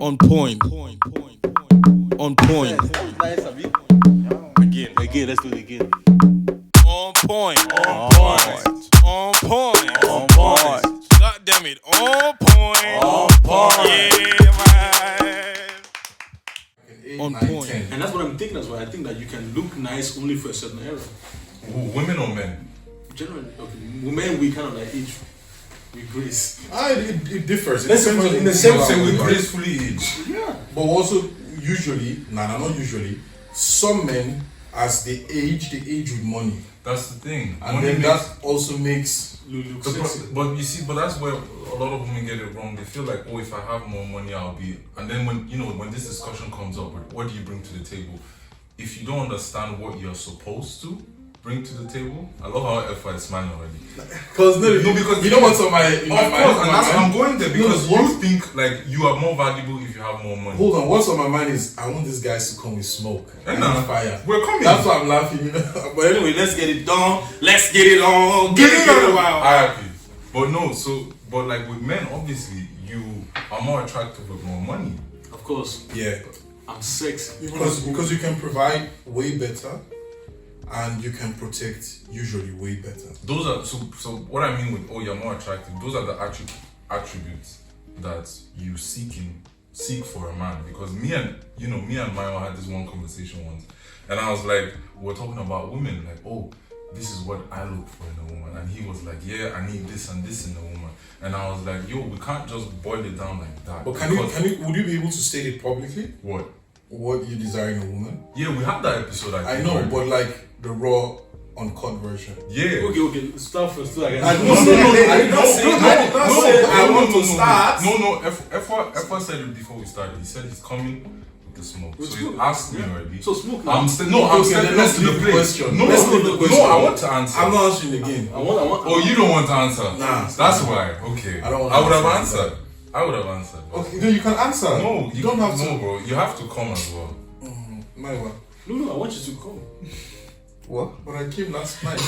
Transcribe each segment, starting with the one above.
On point. On point. Nice, Again, let's do it again. On point. On point. On point. On point. God damn it. On point. On point. Yeah, man. On point. And that's what I'm thinking as well. I think that you can look nice only for a certain era. Women or men? Generally, okay. Women, we kind of like age. We grace. It differs. It Let's depends say on in the same Say we individual. gracefully age. Yeah. But also, usually, not usually, some men, as they age with money. That's the thing. And Money then makes- that also makes Look The sexy. but you see, but that's where a lot of women get it wrong. They feel like, oh, if I have more money, I'll be. And then when this discussion comes up, what do you bring to the table? If you don't understand what you're supposed to bring to the table, I love how F is smiling already. because you know what's on my Of course, and that's I'm going there because No, you think like you are more valuable if you have more money. Hold on, what's on my mind is I want these guys to come with smoke and fire. We're coming. That's why I'm laughing, you know. But anyway, Let's get it done. Let's get it on. Get it on. on. Wow. I happy. But no, but like with men, obviously you are more attractive with more money. Of course, yeah, I'm sexy. because you can provide way better, and you can protect usually way better. Those are so what I mean with you're more attractive, those are the attributes that you seek for a man. Because me and Mayo had this one conversation once, and I was like, we're talking about women, like, oh, this is what I look for in a woman, and he was like, yeah, I need this and this in a woman, and I was like, yo, we can't just boil it down like that. But would you be able to state it publicly? What you desire in a woman? Yeah, we had that episode. I know, but like the raw, uncut version. Yeah. Okay. Start first. So I I did not say I want to start. No. F1 said it before we started. He said he's coming with the smoke. With So smoke? he asked me already. So smoke. I'm Okay, stepping then let's to the leave the plate. question. No, Let's leave the question. I want to answer. I'm not answering again. I want. Oh, you don't want to answer? Nah. That's why. Okay. I don't want I would to have answer. answered. I would have answered. Okay, no, you can answer. No, you don't have no, to. bro. You have to come as well. My one. No, I want you to come. What? But I came last night.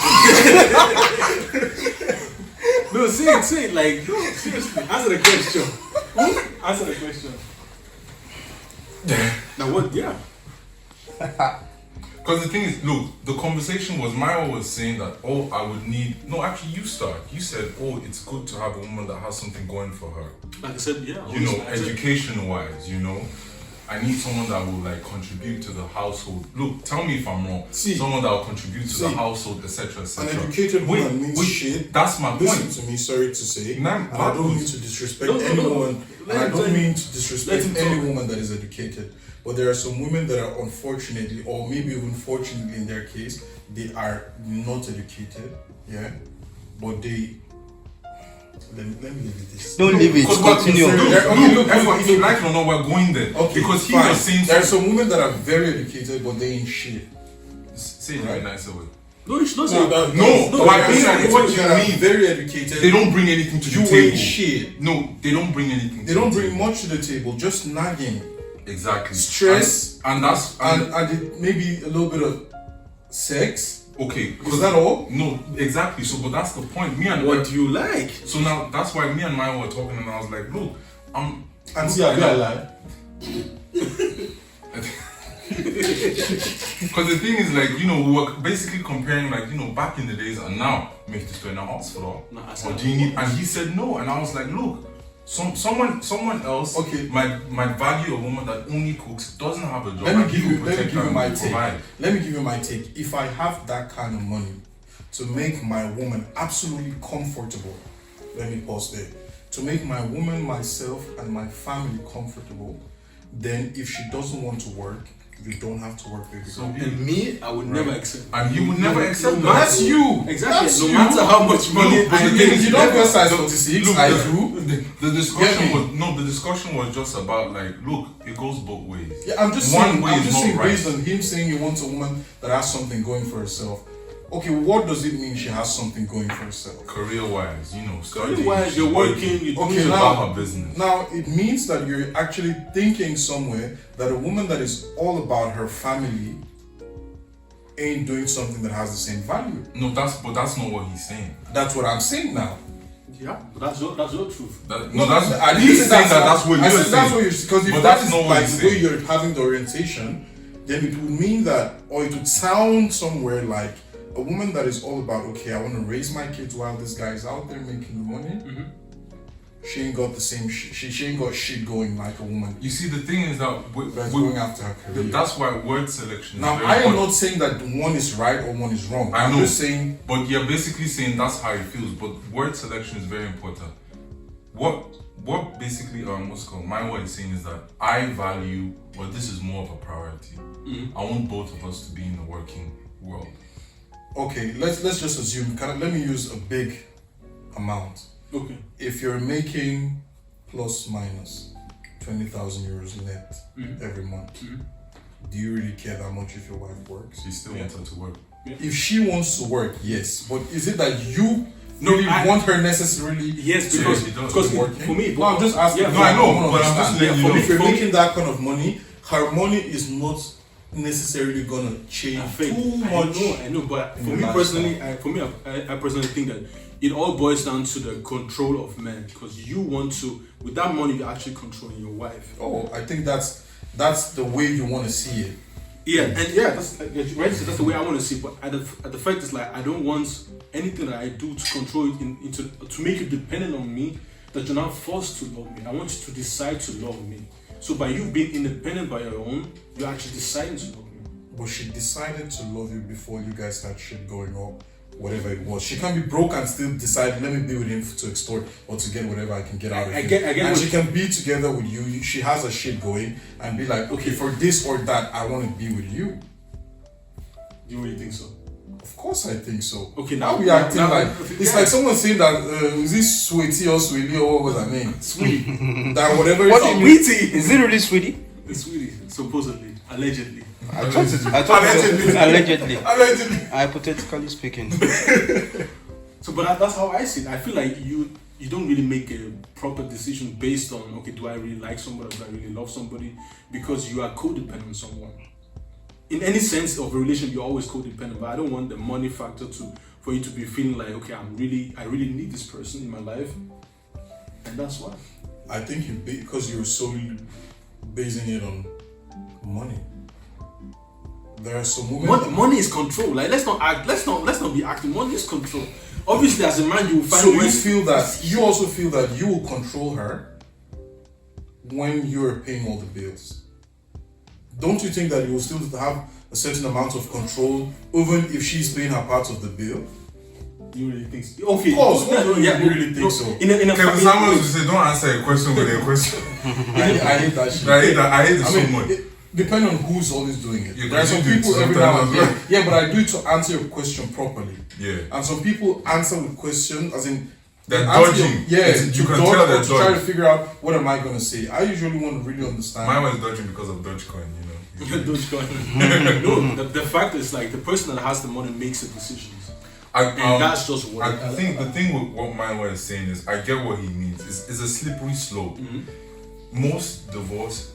No, say it like, no, seriously. Answer the question. Answer the question. Now what? Yeah. Because the thing is, look, the conversation was, Myra was saying that, oh, I would need... No, actually, you start. You said, oh, it's good to have a woman that has something going for her. Like I said, yeah. Education-wise, I need someone that will, like, contribute to the household. Look, tell me if I'm wrong. Someone that will contribute to the household, etc., etc. An educated woman means shit. That's my point. Listen to me, sorry to say. And I don't mean to disrespect No. anyone. And I don't mean to Let disrespect him any talk. woman that is educated. But there are some women that are unfortunately, or maybe even fortunately in their case, they are not educated. Yeah. But they... Let me leave it this. Don't leave it. Continue. Look, if you like it or not, we're going there. Okay, because he fine. was saying... There are some women that are very educated, but they ain't shit. Say it in a nicer way. No, you should not say No, that. I mean, like, what that are you mean? very educated. They don't bring anything to You the table. ain't shit. No, they don't bring anything to They don't the bring table. much to the table, just nagging. Exactly. Stress. And that's... And maybe a little bit of sex. Okay. Is that all? No, exactly. So, but that's the point. What do you like? So now, that's why me and Maya were talking and I was like, look, And see, I lie. Because the thing is, like, we were basically comparing, like, back in the days and now, make this to an hospital. No, I Or said do you need? And he said no, and I was like, look, someone else. Okay. Might value a woman that only cooks, doesn't have a job. Let me give you my take. Provide. Let me give you my take. If I have that kind of money to make my woman absolutely comfortable, let me pause there. To make my woman, myself, and my family comfortable, then if she doesn't want to work, you don't have to work, baby. So And me, I would never accept. And you would never accept that. That's you. Exactly. That's No you. matter how much money No, but I the thing make. is, You don't wear size 46. Look, I the- do. The discussion Get me? was the discussion was just about, like, look, it goes both ways. Yeah, I'm just One saying. way I'm is just not saying right. based on him saying he wants a woman that has something going for herself. Okay, what does it mean she has something going for herself? Career-wise, studying. Career-wise, you're working, you're Okay, It's now- about her business. Now, it means that you're actually thinking somewhere that a woman that is all about her family ain't doing something that has the same value. No, but that's not what he's saying. That's what I'm saying now. Yeah, but that's your truth. I didn't say that's what you're saying. That's what you're, because if But that that's is not what like you're the way saying. you're having the orientation, then it would mean that, or it would sound somewhere like a woman that is all about, okay, I want to raise my kids while this guy is out there making the money. Mm-hmm. She ain't got the same she ain't got shit going like a woman You see, the thing is that that's going after her career. that's why word selection is Now, very I am important. not saying that one is right or one is wrong. I I'm know. just saying, But you're basically saying that's how it feels. But word selection is very important. What basically what's it called? My word is saying is that I value, or this is more of a priority. I want both of us to be in the working world. okay, let's just assume. Let me use a big amount. Okay. If you're making plus minus 20,000 euros net every month, do you really care that much if your wife works? She still wants her to work. If she wants to work, yes. But is it that you No, really I- want her necessarily? Yes, Yeah, because she does. because Working? for me, No, I'm just asking. Yeah, No, I know, wanna but I'm just understand. letting you know. If you're For me- making that kind of money, her money is not necessarily gonna change too much. I know, but in for the me lifestyle. personally, I personally think that it all boils down to the control of men, because you want to, with that money, you're actually controlling your wife. Oh, I think that's the way you want to see it. Yeah, and yeah, that's like, right. So that's the way I want to see it. But at the fact is, like, I don't want anything that I do to control it into to make you dependent on me. That you're not forced to love me. I want you to decide to love me. So by you being independent by your own, you're actually deciding to love me. But she decided to love you before you guys had shit going on, whatever it was. She can be broke and still decide, let me be with him to extort or to get whatever I can get out of I him. get and what she can be together with you. She has a shit going and be like, okay, for this or that, I want to be with you. Do you really think so? Of course, I think so. Okay, now now- we acting now- like it's like someone saying that is this sweetie or sweetie or what was her name? Sweetie. That whatever. What it's do called. you mean? Is it really sweetie? It's sweetie, supposedly, allegedly. I thought it allegedly. Allegedly. Hypothetically speaking. So, but that's how I see it. I feel like you don't really make a proper decision based on, okay, do I really like somebody, or do I really love somebody? Because you are codependent on someone. In any sense of a relation, you're always codependent. But I don't want the money factor for you to be feeling like, okay, I really need this person in my life, and that's why. I think because you're solely basing it on money. There are some women. Money is control. Like, let's not be acting. Money is control. Obviously, as a man, you will find So ways. you also feel that you will control her when you're paying all the bills. Don't you think that you will still have a certain amount of control even if she's paying her part of the bill? You really think so? Okay. Of course, no, what do yeah, you really think so? In a Kevin Samuels would say, don't answer a question with a question. I hate that shit. I hate it so much. Depending on who's always doing it. Yeah, There are some you do it people every now and sometimes then. Yeah, but I do it to answer your question properly. Yeah. And some people answer with questions as in They're answer dodging. Yeah, You can dodge tell or they're to try to dodging. figure out what am I gonna say. I usually want to really understand. Mine was dodging because of Dogecoin, you know. Dogecoin. No, the fact is, like, the person that has the money makes the decisions, and that's just what. I think the thing with what my wife is saying is, I get what he means. It's a slippery slope. Most divorces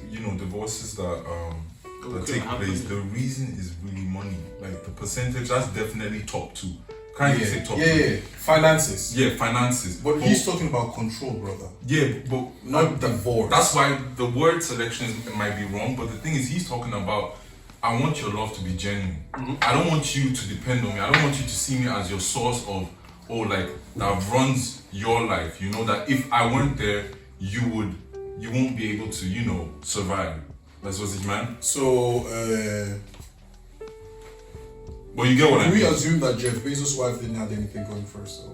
that Okay, take happen. place, the reason is really money. Like the percentage, that's definitely top two. Can't you say top two? yeah, finances. Yeah, finances. But he's talking about control, brother. Yeah, but Not divorce. that's why the word selection might be wrong. But the thing is, he's talking about, I want your love to be genuine. I don't want you to depend on me. I don't want you to see me as your source of, that runs your life. You know, that if I weren't there, you won't be able to, survive. That's what's it, man. So, But you get what I we mean. assume that Jeff Bezos' wife didn't have anything going for herself.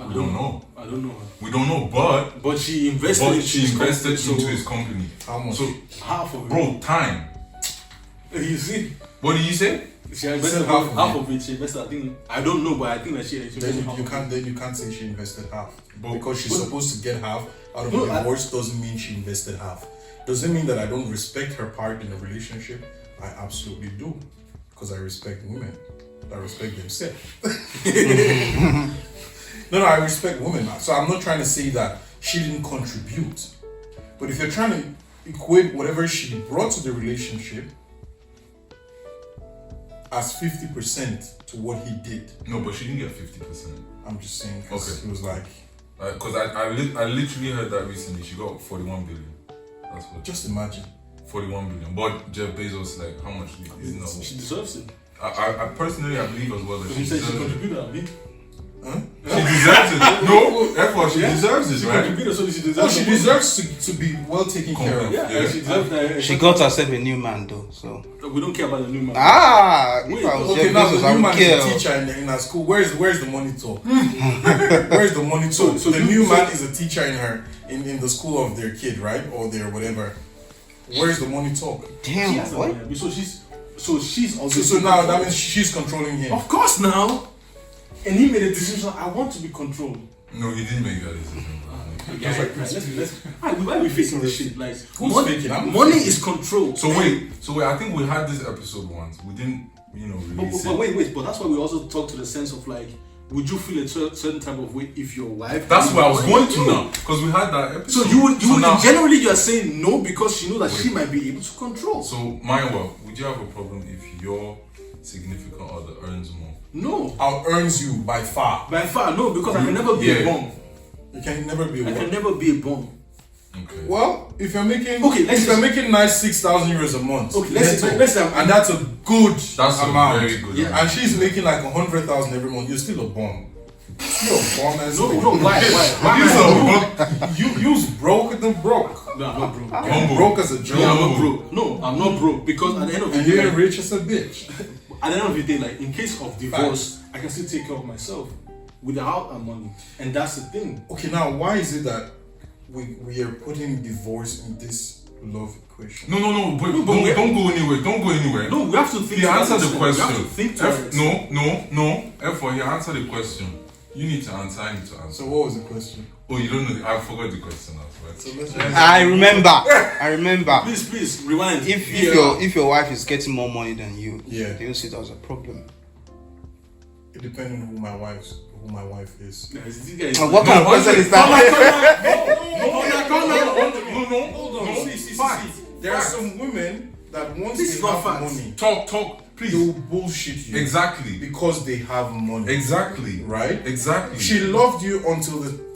We don't know. I don't know. We don't know, but she invested. into his company. How much? So, half of it. bro, time. You see, What did you say? she invested half of it. She invested. I don't know, but I think that she invested Then half you of can't. Then you can't say she invested half But- because she's supposed to get half out of No, a divorce. Doesn't mean she invested half. Doesn't mean that I don't respect her part in a relationship. I absolutely do, because I respect women. I respect themselves. No, I respect women. So I'm not trying to say that she didn't contribute, but if you're trying to equate whatever she brought to the relationship as 50% to what he did. No, but she didn't get 50%. I'm just saying, because Okay. he was like, Because I literally heard that recently. She got 41 billion. That's what. just imagine. 41 billion. But Jeff Bezos, like, how much is not? She deserves it. I personally, I believe as well that she She said she deserves it. contributed, I mean. Huh? She deserves it. No, therefore she deserves She it, right? contributed, so she Oh, deserves she it. deserves to be well taken care of. Yeah, Yeah. she deserves that. She got herself a new man though, so. We don't care about the new man. If I was Okay, Jeff now Bezos, the I new would man care. is a teacher in our school. Where's the money talk? Where's the money talk? So the new man is a teacher in the school of their kid, right? Or their whatever. Where's the money talk? She Damn, has what? money. So she's also. So now that means she's controlling him. Of course now. And he made a decision. I want to be controlled. No, he didn't make that decision. Yeah, right. Why are we facing this shit? Like, Who's money, faking? I'm money faking. is control. So wait, I think we had this episode once. We didn't, release But it. wait, but that's why we also talk to the sense of like, would you feel a certain type of way if your wife? That's where I was going to now, because we had that episode. So you would now, generally you are saying no because she knows that she might be able to control. So Maiwa, would you have a problem if your significant other earns more? No, Out-earns you by far. by far no, because I can never be a Yeah. bum. You can never be a I can one. never be a bum. Okay. Well, if you're making Okay, let's if you're just- making nice 6,000 euros a month, Okay, let's netto, let's and that's a good That's amount. a very good Yeah. amount. And she's making like 100,000 every month. You're still a bum. You're a bum. As no, well. why? You's broke than broke. No, I'm not broke. You're Humble. broke as a joke. No, I'm not broke. No, I'm not broke because at the end of the And day, you're like, rich as a bitch. at the end of the day, like in case of divorce, I can still take care of myself without her money, and that's the thing. Okay, now why is it that we are putting divorce in this love equation? No, but No, but don't we- go anywhere. Don't go anywhere. No, we have to think. He to that answered the extent. question. We have to think to that extent. No. Therefore, he answered the question. You need to answer. I need to answer. So what was the question? Oh, you don't know. I forgot the question as well. So let's I remember. Please rewind. If your wife is getting more money than you, Yeah. do you see it as a problem? It depends on who my wife is. What kind of question is that? Hold on. See. There are some women that once This they is not have facts. money, Talk, they please. will bullshit you. Exactly. Because they have money. Exactly. Right? Exactly. She loved you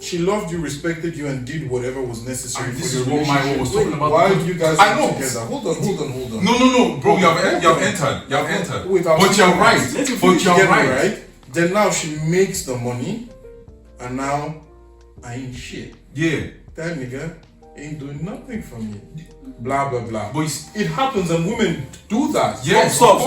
she loved you, respected you, and did whatever was necessary And for this your is what Maya relationship. was talking about. Why do you guys I get know. together? Hold on. No, bro. You have entered. You have entered. Wait, I was But you're thinking- right. Let him But finish. you're Get me right. Then now she makes the money, and now I ain't shit. Yeah. That nigga ain't doing nothing for me. Blah blah blah. But It happens, and women do that. Yeah. Stop.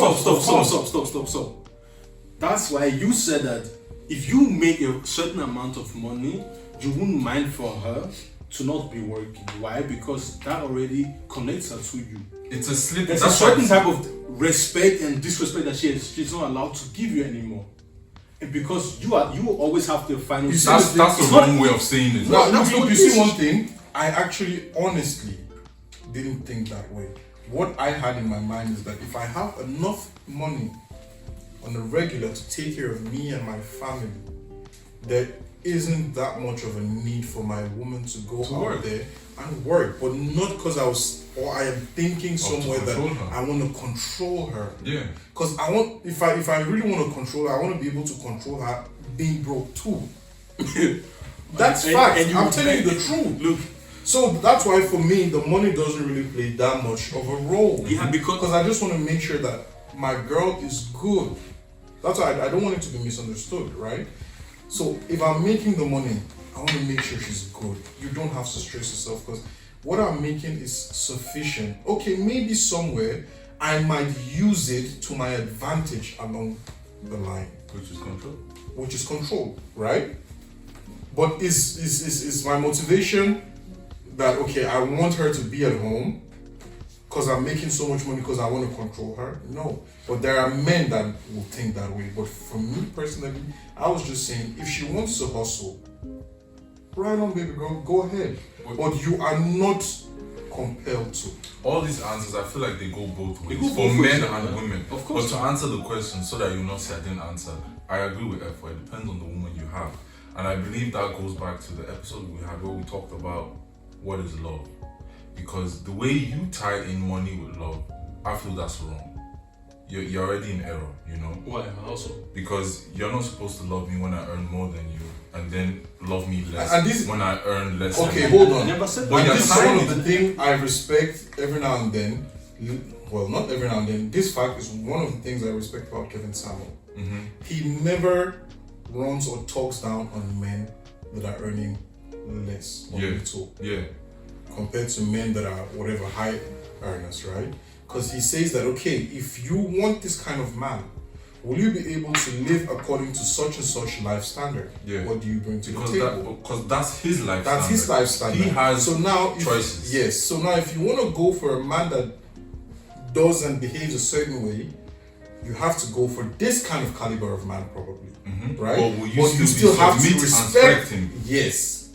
That's why you said that if you make a certain amount of money, you wouldn't mind for her to not be working. Why? Because that already connects her to you. it's a slip. There's a That's certain why- type of respect and disrespect that she's not allowed to give you anymore. And because you always have the final say. That's It's the not- wrong way of saying it. Now, that's look, what you it is. see one thing. I actually, honestly, didn't think that way. What I had in my mind is that if I have enough money on a regular to take care of me and my family, there isn't that much of a need for my woman to go out work. there and work. But not because I am thinking somewhere that control her. I want to control her. Yeah. Because I want, if I really want to control her, I want to be able to control her being broke too. That's And- fact. and you- I'm telling you the truth. Look, So that's why for me, the money doesn't really play that much of a role. Yeah, because- I just want to make sure that my girl is good. That's why I don't want it to be misunderstood, right? So if I'm making the money, I want to make sure she's good. You don't have to stress yourself because what I'm making is sufficient. Okay, maybe somewhere I might use it to my advantage along the line, Which is control. which is control, right? But is my motivation that okay, I want her to be at home because I'm making so much money because I want to control her? No. But there are men that will think that way. But for me personally, I was just saying if she wants to hustle, right on, baby girl, go ahead. But you are not compelled to. All these answers, I feel like they go both ways. go For both ways, men yeah. and women. Of course. But to answer the question so that you not say I didn't answer, I agree with Effa. It depends on the woman you have. And I believe that goes back to the episode we had where we talked about what is love. Because the way you tie in money with love, I feel that's wrong. you're already in error, you know. Why also? Because you're not supposed to love me when I earn more than you, and then love me less And this- when I earn less. Okay, than you. hold I on. never said But And you're that. this is one signing of the things I respect every now and then. Well, not every now and then. This fact is one of the things I respect about Kevin Samuel. Mm-hmm. He never runs or talks down on men that are earning less or Yeah. little Yeah. compared to men that are whatever high earners, right? Because he says that, okay, if you want this kind of man, will you be able to live according to such and such life standard? Yeah. What do you bring to Because the table? because that's his life. That's standard. his life standard. He has so now if, choices. Yes. So now if you want to go for a man that does and behaves a certain way, you have to go for this kind of caliber of man, probably. Right? But will you still be have to submit and respect respect him? Yes.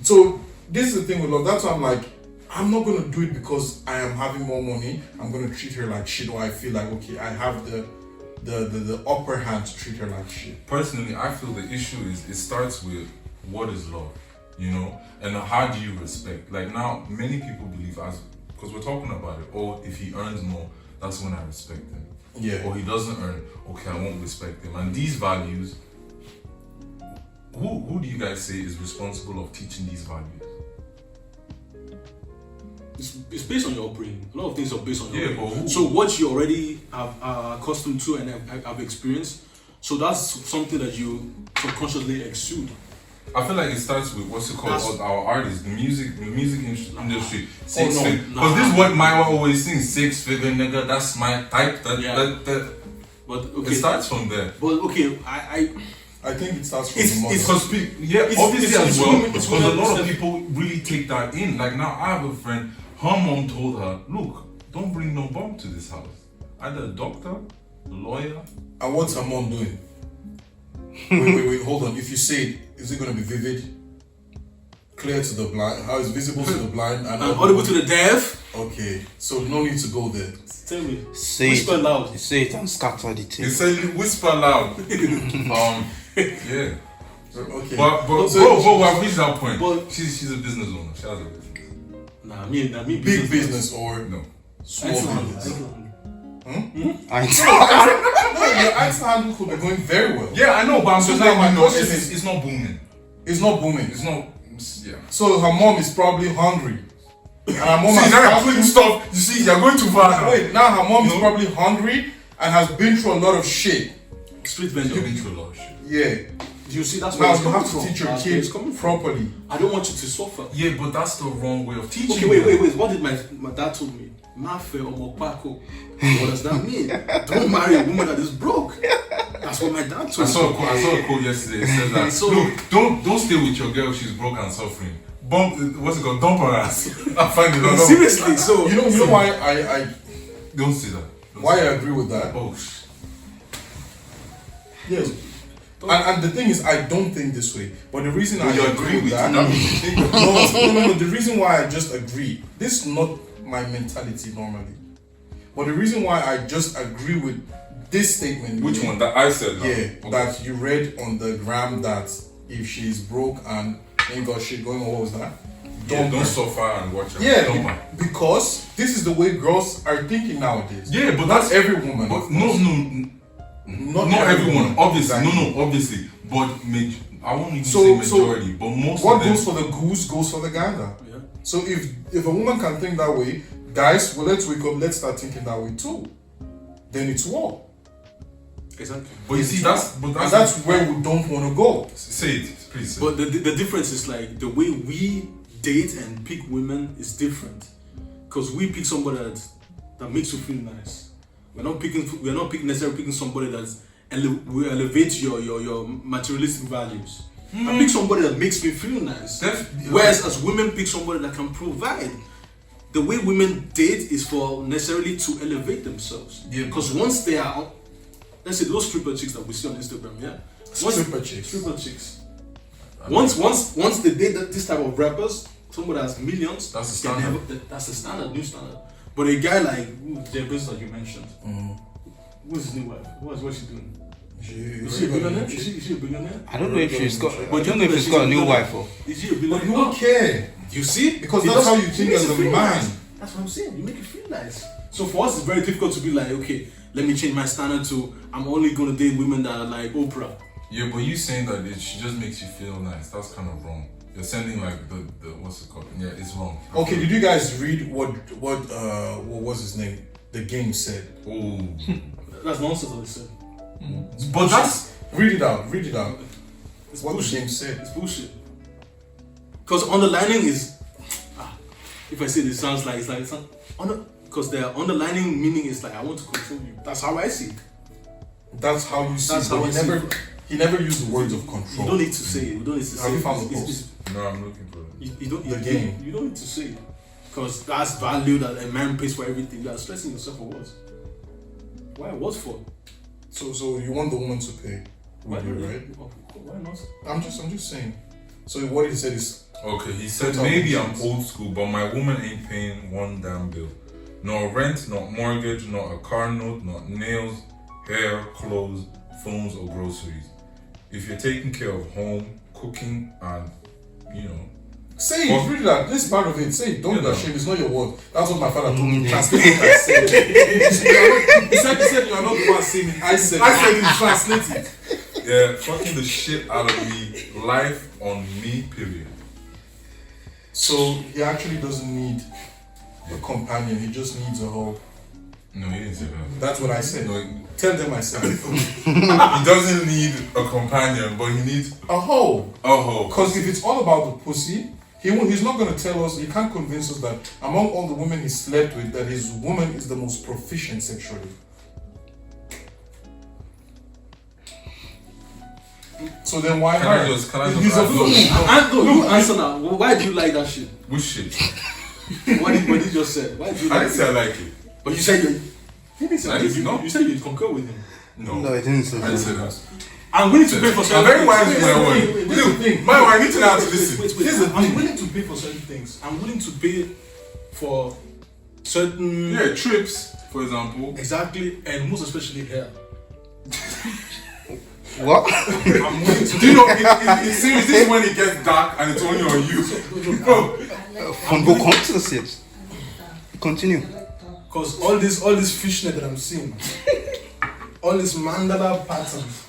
So this is the thing with love. That's why I'm like, I'm not gonna do it because I am having more money. I'm gonna treat her like shit, or I feel like okay, I have the upper hand to treat her like shit. Personally, I feel the issue is it starts with what is love, you know, and how do you respect? Like now, many people believe because we're talking about it. Oh, if he earns more, that's when I respect him. Yeah. Or he doesn't earn, okay, I won't respect him. And these values, who do you guys say is responsible of teaching these values? It's based on your upbringing. A lot of things are based on your Yeah, but upbringing. who? So what you already are accustomed to and have experienced, so that's something that you subconsciously exude. I feel like it starts with what's it called? That's- Our artists, the music industry. Six no, figure. nah. Because this is what Maiwa always sings. 6 figure nigga. That's my type. Yeah. That But it okay, starts from there. but okay, I I think it starts from It's- the mother. it's- Because obviously it's as well, women- because it's a women- lot of people really take that in. Like now, I have a friend. Her mom told her, "Look, don't bring no bomb to this house. Either a doctor, a lawyer." And what's her mom doing? wait, hold on. If you say it, is it going to be vivid? Clear to the blind? How is visible to the blind? And audible to the deaf. Okay, so no need to go there. Tell me, Say whisper it. loud. Say it and scatter the He tape. said, "Whisper loud." Yeah. Okay. But So- we have reached that point. but- She's a business owner. She has a business. Nah, me Big business or No. small business? I No, your ice handle could be going very well. Yeah, I know, but I'm So just now letting my you know question it's, is- it's not booming. It's not booming. It's not. Yeah. So her mom is probably hungry. And her mom See, has now you're probably- putting stuff. You see, you're going too far now. Wait, now her mom is No. probably hungry and has been through a lot of shit. Street You're vendor. been through a lot of shit. Yeah. You see, that's where Now it's you coming have to from. teach your That's where it's kids coming from. properly. I don't want you to suffer. Yeah, but that's the wrong way of teaching. Okay, them. wait. What did my dad told me? Mafe or mopako. What does that mean? Don't marry a woman that is broke. That's what my dad I told saw me. I saw a quote yesterday. It says that So- look, don't stay with your girl if she's broke and suffering. What's it called? Dump her ass. I find it. No. Seriously, so You know why I Don't say that. Don't why I say that. agree with that? Oh, Yes. And the thing is, I don't think this way. But the reason I you agree with that, That means you think that. no. The reason why I just agree, this is not my mentality normally. But the reason why I just agree with this statement, Which one? That I said. Now. yeah, Okay. that you read on the gram that if she's broke and ain't got shit going on, what was that? Yeah, don't her. suffer and watch her. Yeah, Dump her. because this is the way girls are thinking nowadays. Yeah, but not that's every woman. But of course. not everyone. Obviously, Exactly. no, obviously. But I won't even So- say majority. But most What of them. goes for the goose goes for the gander. Yeah. So if a woman can think that way, guys, well, let's wake up, let's start thinking that way too. Then it's war. Exactly. But you see, And that's where we don't want to go. say it, please. Say But the difference is like the way we date and pick women is different. Because we pick somebody that makes you feel nice. We're not necessarily picking somebody that's will elevate your materialistic values. I pick somebody that makes me feel nice. Whereas as women pick somebody that can provide. The way women date is for necessarily to elevate themselves. Yeah. Because once they are, let's say those stripper chicks that we see on Instagram, yeah. Stripper chicks. Stripper chicks. Once they date this type of rappers, somebody has millions. That's the they standard. that's the standard, new standard. But a guy like Jeff Bezos that you mentioned, who's his new wife? What's she doing? Is she a billionaire? Is she a billionaire? I don't know if she's got. But I don't know if she's got a new wife or. Is she a But billionaire? you don't care. You see? Because It that's does- how you it think makes as you a feel man. nice. That's what I'm saying. You make it feel nice. So for us, it's very difficult to be like, okay, let me change my standard to I'm only gonna date women that are like Oprah. Yeah, but you saying that she just makes you feel nice. That's kind of wrong. You're sending like the what's it called? Yeah, it's wrong. Okay, did you guys read what was his name? The Game said. Oh, That's nonsense what he said. but that's Read it out. It's What bullshit. the Game said. It's bullshit. Because underlining is, if I say this, sounds like it's because the underlining meaning is like I want to control you. That's how I see it. That's how you see. That's it, but how I see he never used the words of You control. don't need to say it. You don't need to say Have you it. found the It's- post? it's- no. I'm looking for it. You don't. The game. You don't need to say it because that's value that a man pays for everything. You are stressing yourself for what? Why? What for? So you want the woman to pay? Why Would you, not? right? Why not? I'm just saying. So what he said is, Okay, he said Total maybe I'm nonsense. old school, but my woman ain't paying one damn bill. Not rent, not mortgage, not a car note, not nails, hair, clothes, phones, or groceries. If you're taking care of home, cooking, and say it, Oh. read that. This part of it, say it. Don't Yeah, be no. ashamed. It's not your word. That's what my father told me. Translate it. I said. He said you are not the one saying it. I said it. Translate it. yeah, fucking the shit out of me. Life on me, period. So he actually doesn't need a companion. He just needs a hoe. No, he didn't say that. That's what I said. No, Tell them I said it. he doesn't need a companion, but he needs A hoe. a hoe. Because if it's all about the pussy, he's not going to tell us, he can't convince us that among all the women he slept with, that his woman is the most proficient sexually. So then why Can I her? just He's a ask fool. You answer now. Why do you like that shit? which shit? What did you just say? Why do you I like didn't say I like it. But you said you. You said I didn't know. you said you concur with him. No, No, I didn't say I didn't say that. that. I'm willing to pay for I'm certain very things. wise with my Wait, word. wait, wait, Look, wait. my wife, I need to know how to Wait, listen. wait. Here's the I'm thing. willing to pay for certain things. I'm willing to pay for certain Yeah, trips, for example. exactly, and most especially hair. What? I'm willing to. Do you know, it's serious, this is when it gets dark and it's only on you. Bro, From go come to the steps. Continue. Because all this fishnet that I'm seeing, all this mandala patterns,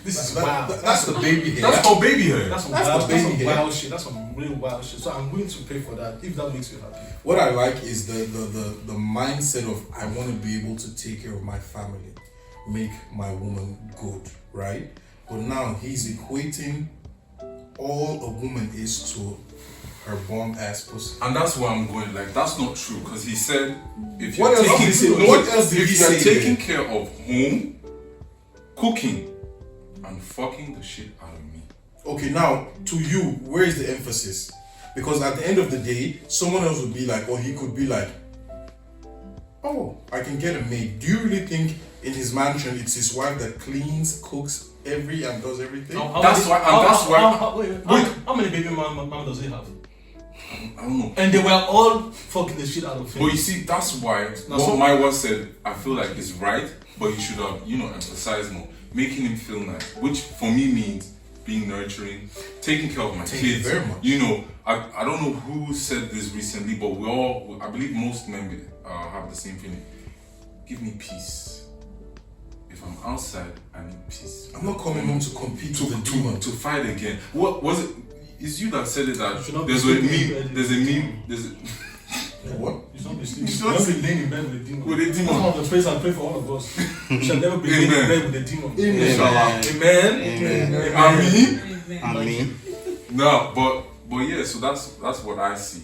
this is wild. That's the baby hair. that's called baby hair. That's some That's wild, the that's some baby hair. wild shit. That's some real wild shit. So I'm willing to pay for that if that makes you happy. What I like is the mindset of I want to be able to take care of my family, make my woman good, right? But now he's equating all a woman is to her bomb ass pussy. And that's where I'm going. Like, that's not true. Because he said, if What you're else taking, did he say? What else did if he you're say taking there? care of home, cooking, and fucking the shit out of me. Okay, now to you, where is the emphasis? Because at the end of the day, someone else would be like, or he could be like, oh, I can get a maid. Do you really think in his mansion it's his wife that cleans, cooks, and does everything? That's why- How many baby mama does he have? I don't know. And they were all fucking the shit out of him. But you see, that's why Now, what so- my wife said, I feel like is right, but he should have, emphasized more, making him feel nice, which for me means being nurturing, taking care of my Thank you kids. very much. I don't know who said this recently, but I believe most men have the same feeling. Give me peace. If I'm outside, I need peace. I'm not coming home to compete with the demon. To fight again. What was it? It's you that said it that You should not be there's a sleeping in meme. bed. There's a meme. There's a What? You should not be sleeping. You You should not should not be laying in bed with a demon. With a demon. That's one of the prayers I pray for all of us. We shall never be laying in Amen. bed with a demon. Inshallah. Amen. Amen. I mean, I mean, no, but yeah. So that's what I see.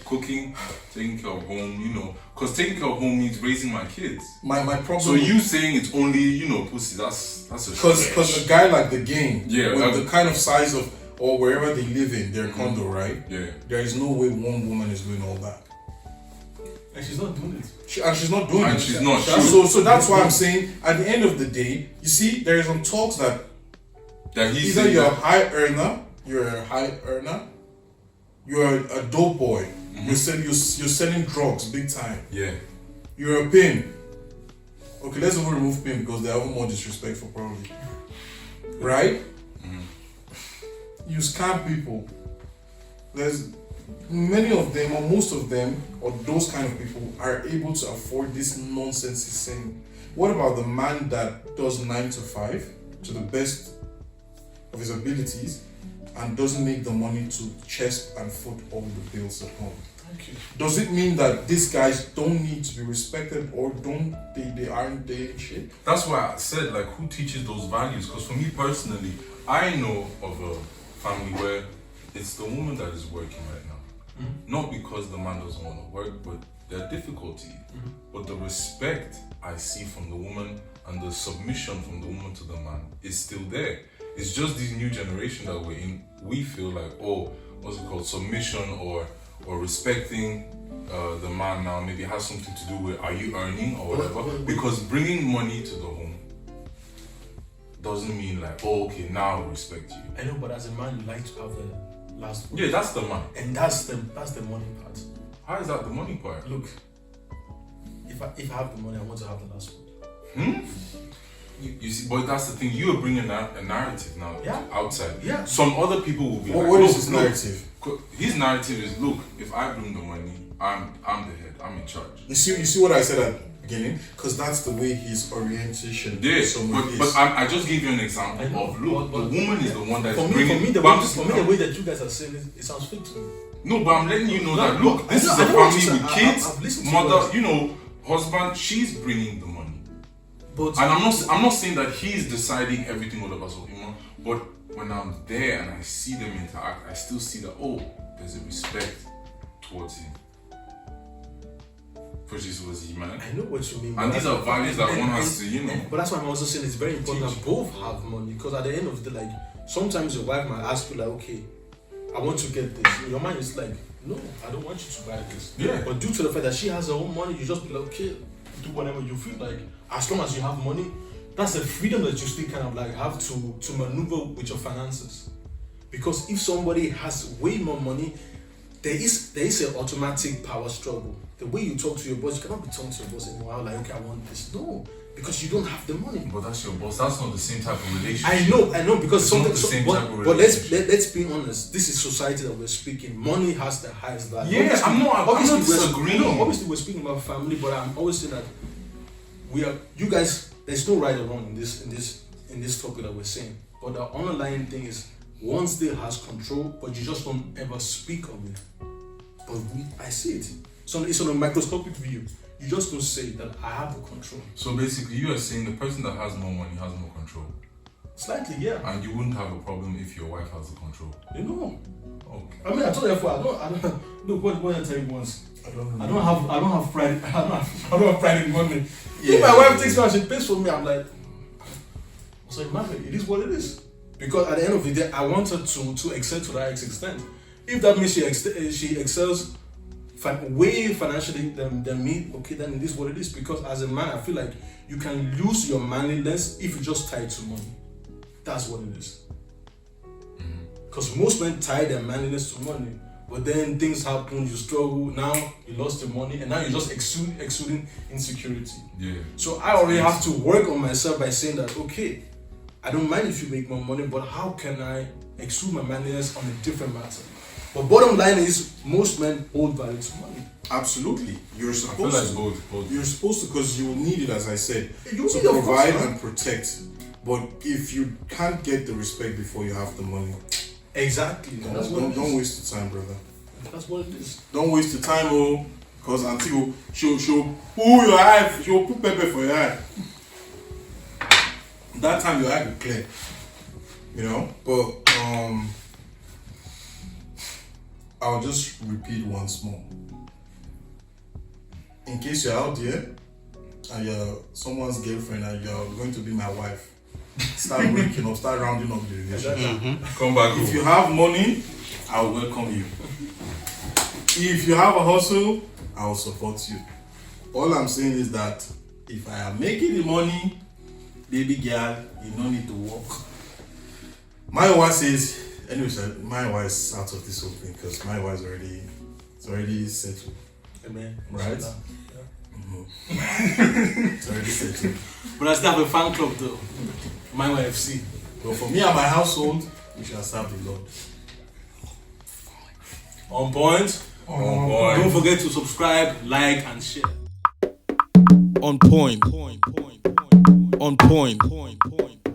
Cooking, taking care of home. Because taking care of home means raising my kids. My problem. So you saying it's only pussy? That's a Because a guy like the game, Yeah, with that- the kind of size of or wherever they live in their condo, right? Yeah. There is no way one woman is doing all that. And she's not doing it. She's not doing And it. she's not. So that's why I'm saying at the end of the day, you see, there is some talks that That he's either saying you're a that- high earner, you're a dope boy. You're selling drugs big time. Yeah. You're a pimp. Okay, let's even remove pimp because they are even more disrespectful probably. Right? You scam people. many of them, or most of them, or those kind of people are able to afford this nonsense he's saying. What about the man that does 9 to 5 to the best of his abilities and doesn't make the money to chest and foot all the bills at home? Thank you. Does it mean that these guys don't need to be respected, or they aren't shit? That's why I said, like, who teaches those values? Because for me personally, I know of a family where it's the woman that is working right now. Not because the man doesn't want to work, but there are difficulties. But the respect I see from the woman and the submission from the woman to the man is still there. It's just this new generation that we're in. We feel like, oh, what's it called? Submission or respecting the man now maybe has something to do with are you earning or whatever. Because bringing money to the home doesn't mean like, oh, okay, now I respect you. I know, but as a man, you like to have the last word. Yeah, that's the man. And that's the money part. How is that the money part? Look, if I have the money, I want to have the last word. You see, but that's the thing. You are bringing a narrative now outside. Yeah. Some other people will be like, what is look, his narrative? His narrative is, look, if I bring the money, I'm the head. I'm in charge. You see what I said at the beginning? Because that's the way his orientation. Yeah, is. but I just gave you an example of look, the woman is the one that's bringing. For me, the way that you guys are saying it sounds fake to me. No, but I'm letting you know that look, this is I a know what family you with said. kids, I've listened to mother, you. husband. She's bringing the money. But And I'm not saying that he's deciding everything all of us, but when I'm there and I see them interact, I still see that, oh, there's a respect towards him. Purchase was he, man. I know what you mean. And these are values that one has to, But that's why I'm also saying it's very important that both have money, because at the end of the day, like, sometimes your wife might ask you like, okay, I want to get this. In your mind is like, no, I don't want you to buy this. Yeah. But due to the fact that she has her own money, you just be like, okay, do whatever you feel like. As long as you have money, that's the freedom that you still kind of like have to maneuver with your finances. Because if somebody has way more money, there is an automatic power struggle. The way you talk to your boss, you cannot be talking to your boss anymore. Like, okay, I want this. No, because you don't have the money. But that's your boss. That's not the same type of relationship. I know, because It's something. not the same type of But relationship. let's be honest. This is society that we're speaking. Money has the highest value. Yeah, I'm not disagreeing. Obviously, we're speaking about family, but I'm always saying that you guys. There's no right or wrong in this topic that we're saying. But the underlying thing is one still has control, but you just don't ever speak of it. But I see it. So it's on a microscopic view. You just don't say that I have the control. So basically, you are saying the person that has more money has more control. Slightly, yeah. And you wouldn't have a problem if your wife has the control. You know. Okay. I mean, I told you before. I don't. Look, what I tell you once. I don't have pride. I don't have pride in money. Yeah. If my wife takes me and she pays for me, I'm like, so imagine it is what it is. Because at the end of the day, I want her to excel to that extent. If that means she excels way financially than me, okay, then it is what it is. Because as a man, I feel like you can lose your manliness if you just tie it to money. That's what it is. Because most men tie their manliness to money. But then things happen, you struggle, now you lost your money, and now you're just exuding insecurity. Yeah. So I already have to work on myself by saying that, okay, I don't mind if you make more money, but how can I exude my manliness on a different matter? But bottom line is, most men hold value to money. Absolutely, you're I supposed feel like to. both. You're supposed to, because you will need it, as I said, You to need, of course, provide man. and protect. But if you can't get the respect before you have the money, Exactly. don't waste the time, brother. That's what it is. Don't waste the time, because until she'll pull your eye, she'll put pepper for your eye. That time your eye will clear, But I'll just repeat once more. In case you're out there and you're someone's girlfriend and you're going to be my wife, start breaking up, start rounding up the relationship. Come back If home. you have money, I'll welcome you. If you have a hustle, I'll support you. All I'm saying is that if I am making the money, baby girl, you don't need to work. My wife says, anyways, my wife's out of this whole thing because my wife's already settled. Amen. Right? Yeah. It's already settled. But I still have a fan club though. My YFC. But for me and my household, we shall serve the Lord. On point. On point. Don't forget to subscribe, like, and share. On point. On point.